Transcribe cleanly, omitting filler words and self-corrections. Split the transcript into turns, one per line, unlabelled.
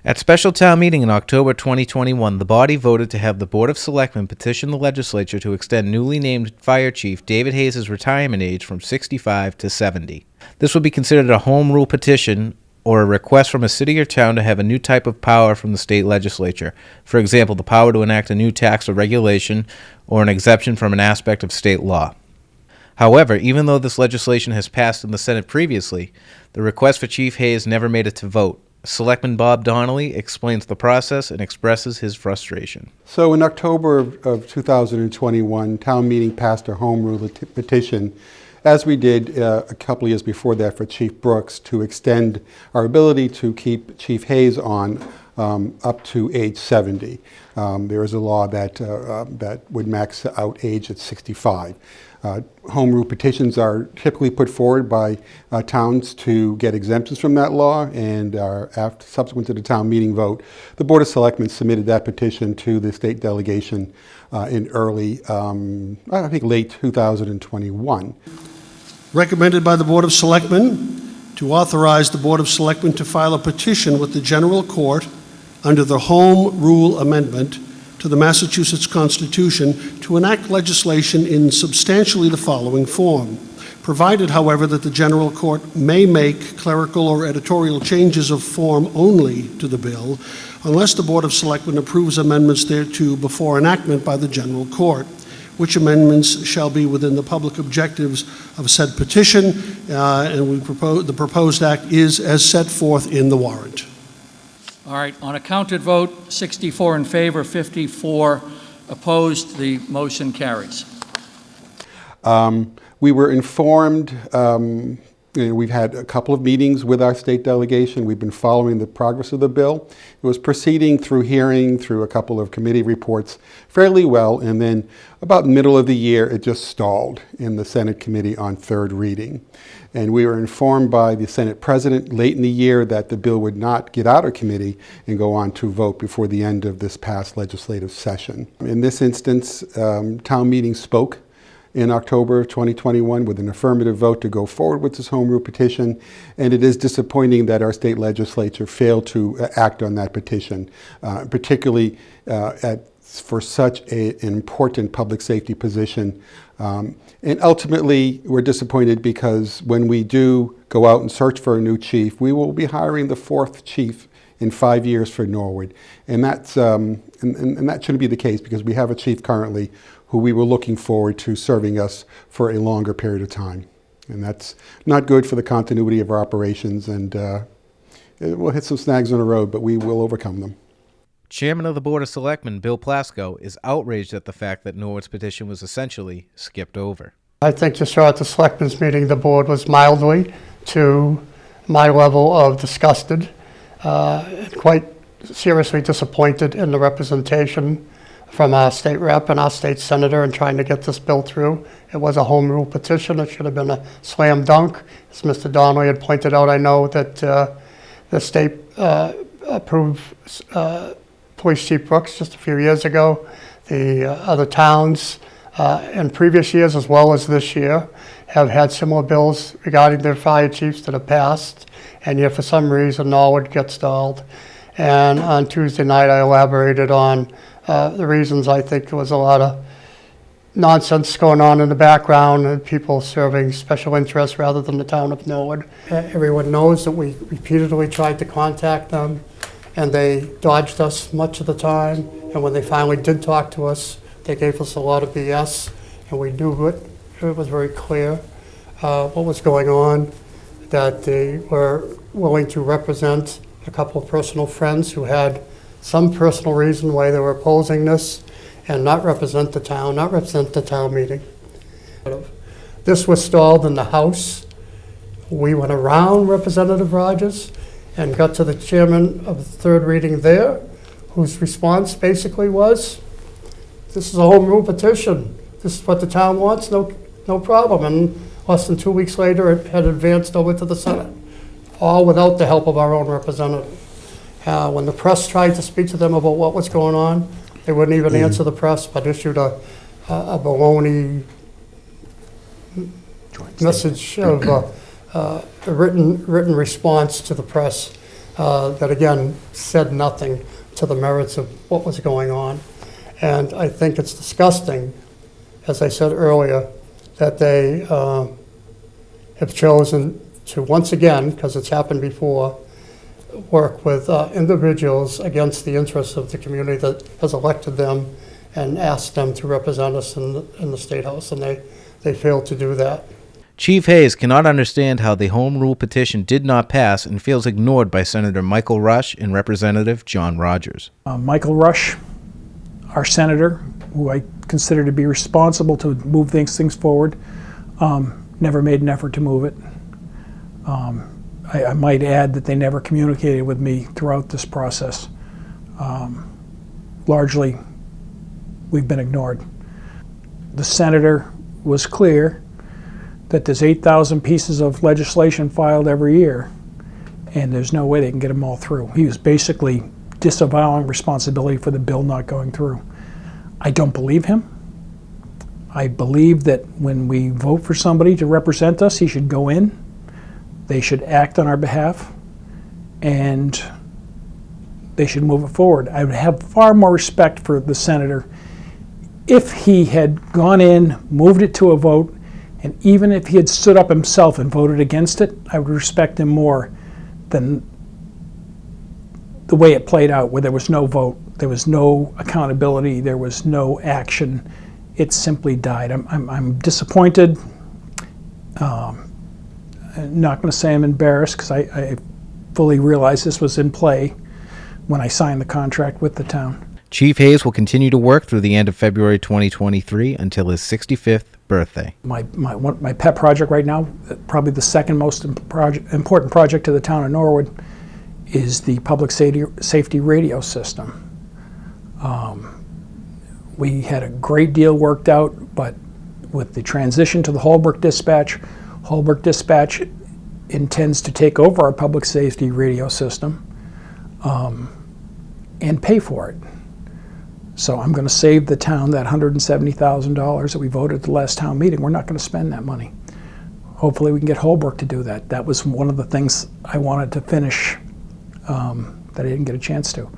At special town meeting in October 2021, the body voted to have the Board of Selectmen petition the legislature to extend newly named Fire Chief David Hayes' retirement age from 65 to 70. This would be considered a home rule petition or a request from a city or town to have a new type of power from the state legislature. For example, the power to enact a new tax or regulation or an exemption from an aspect of state law. However, even though this legislation has passed in the Senate previously, the request for Chief Hayes never made it to vote. Selectman Bob Donnelly explains the process and expresses his frustration.
So in October of 2021, town meeting passed a home rule petition, as we did a couple of years before that for Chief Brooks, to extend our ability to keep Chief Hayes on up to age 70. There is a law that would max out age at 65. Home rule petitions are typically put forward by towns to get exemptions from that law, and subsequent to the town meeting vote, the Board of Selectmen submitted that petition to the state delegation in early, I think late 2021.
Recommended by the Board of Selectmen to authorize the Board of Selectmen to file a petition with the General Court under the Home Rule Amendment to the Massachusetts Constitution to enact legislation in substantially the following form. Provided, however, that the General Court may make clerical or editorial changes of form only to the bill, unless the Board of Selectmen approves amendments thereto before enactment by the General Court, which amendments shall be within the public objectives of said petition, and the proposed act is as set forth in the warrant.
All right, on a counted vote, 64 in favor, 54 opposed, the motion carries.
We were informed, we've had a couple of meetings with our state delegation. We've been following the progress of the bill. It was proceeding through hearing, through a couple of committee reports fairly well, and then about middle of the year, it just stalled in the Senate committee on third reading. And we were informed by the Senate President late in the year that the bill would not get out of committee and go on to vote before the end of this past legislative session. In this instance, town meeting spoke in October of 2021 with an affirmative vote to go forward with this home rule petition, and it is disappointing that our state legislature failed to act on that petition, particularly for such an important public safety position. And ultimately, we're disappointed because when we do go out and search for a new chief, we will be hiring the fourth chief in 5 years for Norwood. And that's and that shouldn't be the case, because we have a chief currently who we were looking forward to serving us for a longer period of time. And that's not good for the continuity of our operations, and we'll hit some snags on the road, but we will overcome them.
Chairman of the Board of Selectmen, Bill Plasko, is outraged at the fact that Norwood's petition was essentially skipped over.
I think just at the Selectmen's meeting, the board was mildly to my level of disgusted, and quite seriously disappointed in the representation from our state rep and our state senator in trying to get this bill through. It was a home rule petition. It should have been a slam dunk. As Mr. Donnelly had pointed out, I know that the state approved Police Chief Brooks just a few years ago. The other towns in previous years, as well as this year, have had similar bills regarding their fire chiefs that have passed, and yet for some reason Norwood gets stalled. And on Tuesday night I elaborated on the reasons. I think there was a lot of nonsense going on in the background and people serving special interests rather than the town of Norwood. Everyone knows that we repeatedly tried to contact them, and they dodged us much of the time. And when they finally did talk to us, they gave us a lot of BS, and we knew it. It was very clear what was going on, that they were willing to represent a couple of personal friends who had some personal reason why they were opposing this, and not represent the town, not represent the town meeting. This was stalled in the House. We went around Representative Rogers and got to the chairman of the third reading there, whose response basically was, this is a home rule petition. This is what the town wants, no problem. And less than 2 weeks later, it had advanced over to the Senate, all without the help of our own representative. When the press tried to speak to them about what was going on, they wouldn't even answer the press, but issued a baloney message of a written response to the press that again said nothing to the merits of what was going on. And I think it's disgusting, as I said earlier, that they have chosen to once again, because it's happened before, work with individuals against the interests of the community that has elected them and asked them to represent us in the State House, and they failed to do that.
Chief Hayes cannot understand how the home rule petition did not pass and feels ignored by Senator Michael Rush and Representative John Rogers.
Michael Rush, our senator, who I consider to be responsible to move things forward, never made an effort to move it. I might add that they never communicated with me throughout this process. Largely, we've been ignored. The senator was clear that there's 8,000 pieces of legislation filed every year, and there's no way they can get them all through. He was basically disavowing responsibility for the bill not going through. I don't believe him. I believe that when we vote for somebody to represent us, he should go in, they should act on our behalf, and they should move it forward. I would have far more respect for the senator if he had gone in, moved it to a vote, and even if he had stood up himself and voted against it, I would respect him more than the way it played out, where there was no vote, there was no accountability, there was no action. It simply died. I'm disappointed. I'm not going to say I'm embarrassed, because I fully realize this was in play when I signed the contract with the town.
Chief Hayes will continue to work through the end of February 2023 until his 65th birthday.
My pet project right now, probably the second most important project to the town of Norwood, is the public safety radio system. We had a great deal worked out, but with the transition to the Holbrook Dispatch intends to take over our public safety radio system and pay for it. So I'm going to save the town that $170,000 that we voted at the last town meeting. We're not going to spend that money. Hopefully we can get Holbrook to do that. That was one of the things I wanted to finish that I didn't get a chance to.